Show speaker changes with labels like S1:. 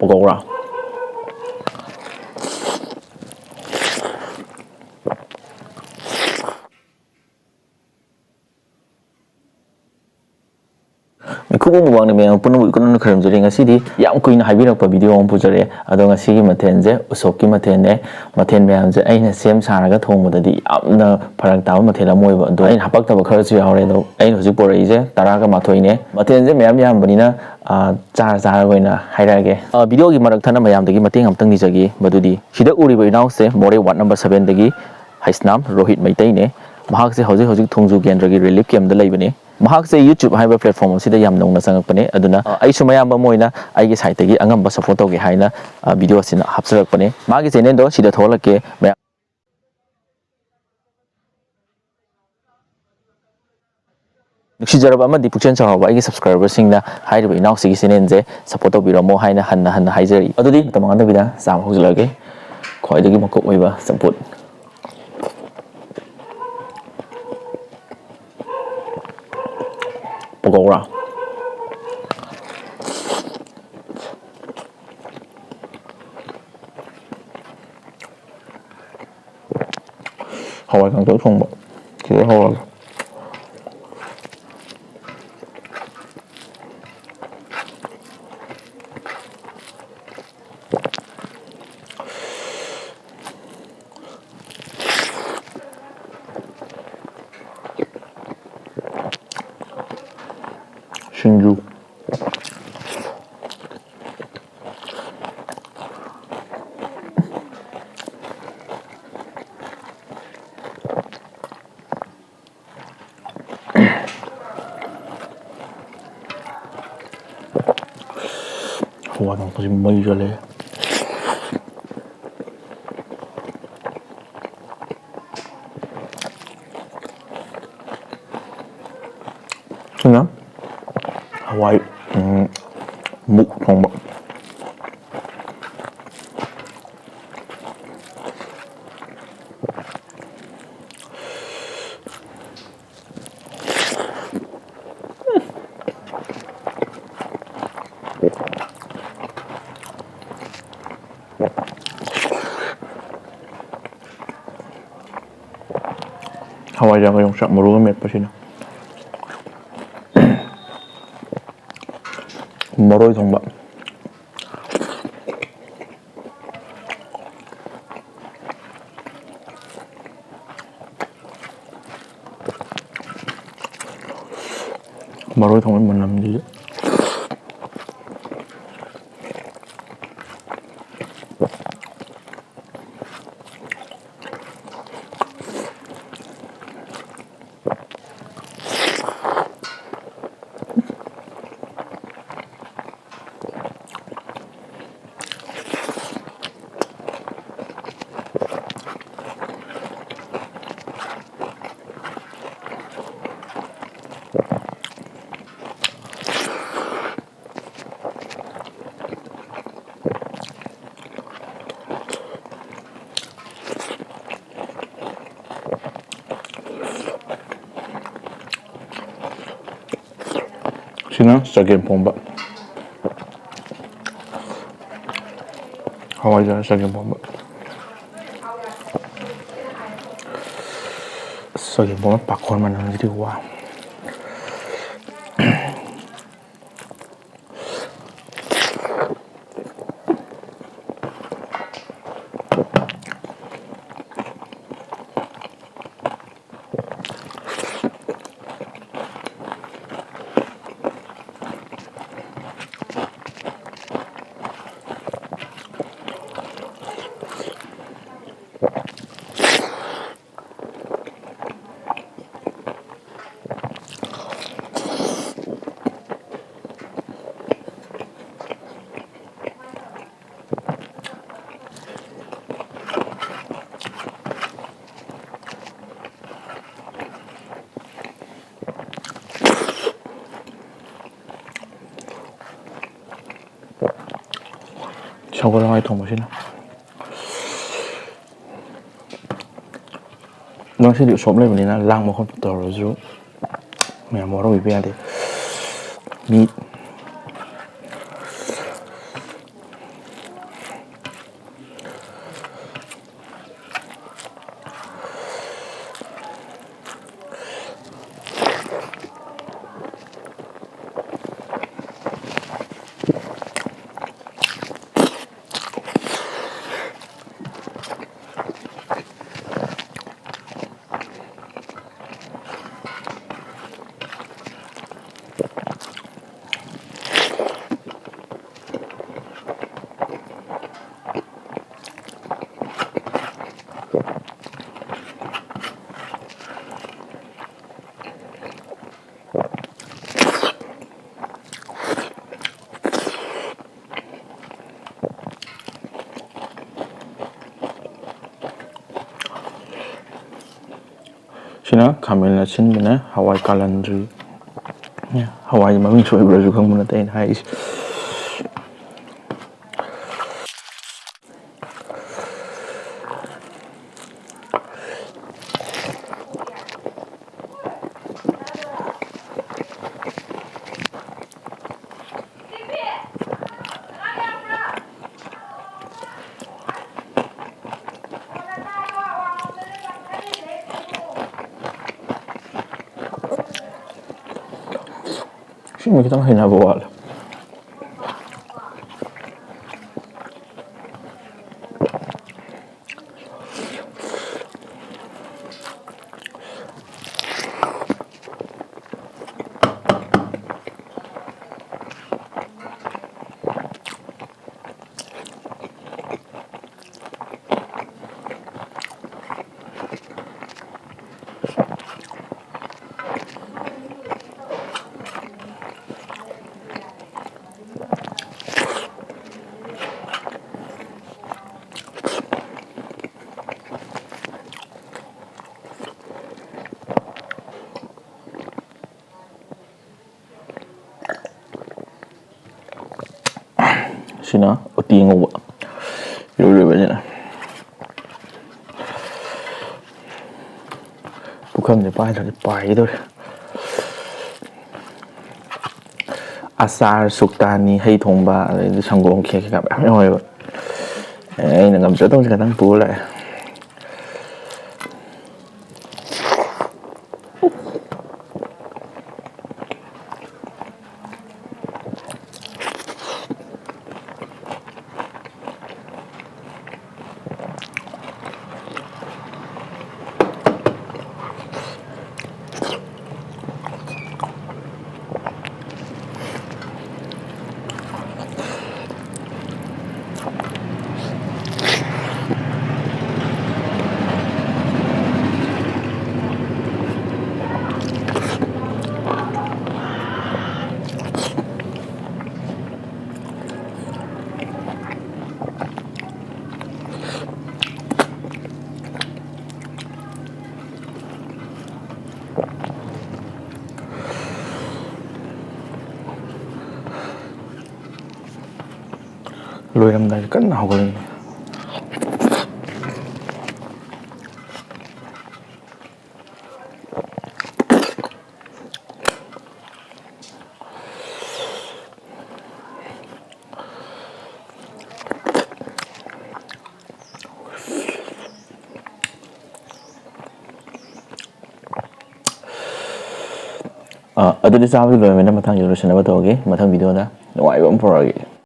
S1: Pagora. Mitkhuba mukbang ni mayam Pumnamakpu Khurumjari ngasi yam kuina haibirakpa video am pujare ado ngasi gi mathenje usopki mathenne mathen mayam je aina sem saraga thongmadadi yamna pharak tawa mathela moiba ado aina hapaktaba kharasu yawre do aina hujik porai je 10 ga mathoi ne mathenje mayam yam banina char goina hairage video gi marak thana mayam dagi mateng amtang ni jagi madudi sida uriba inau se more ward number 7 dagi haisnam Rohit Maitai ne mahak se hojik thongju gendragi relief camp da laibani mahak se YouTube haiba platform sida yam nongna sangakpane aduna ai sumayamba moina aigi site gi angamba support toge haina video sina hapsarakpane magi channel do sida tholake Nuksijaraba amadi pukchen chawaba aigi subscriber singna hairiba inaw sigi channel je support tobiramo haina hanna haijari adudi tamanganda bida sam hojlage khoidagi makok oiba support Pagora. Hawai kang tớ thong bọ, chỉ có hawai. Shinju. Hawai kang kasi may jale. Sina? Hawai muk thong bọ. Hawai jaga yung sak maruga met pa sina. Moroy thong bọ. Moroy thong mình làm gì vậy? Sina sagem pomba. Hawai jaga sagem pomba. Sagem pomba pakon mana jadi wah. 저거랑 아이 더 멋있나? nó sẽ điệu sốm lên và nên là lang một con tàu rồi rú mẹ mò đâu bị về thì mít Sina khamen na sin bene hawai kalandri. Hawai maming soy bra ju khang mun ta in hai. Sini kita main apa wal? Sina uti ngowa. Yore banya. Bukan ni pai tu. Asar suktani hay thong ba le sanggong khe ka ba me hoi ba. Ai na ngam sa tong sa tang pu lại. Lôi làm đây cất nào lên. Ở đây sao bây giờ mình đang mathang yêu sinh nào thôi, mathang video đó, ngoài bấm pro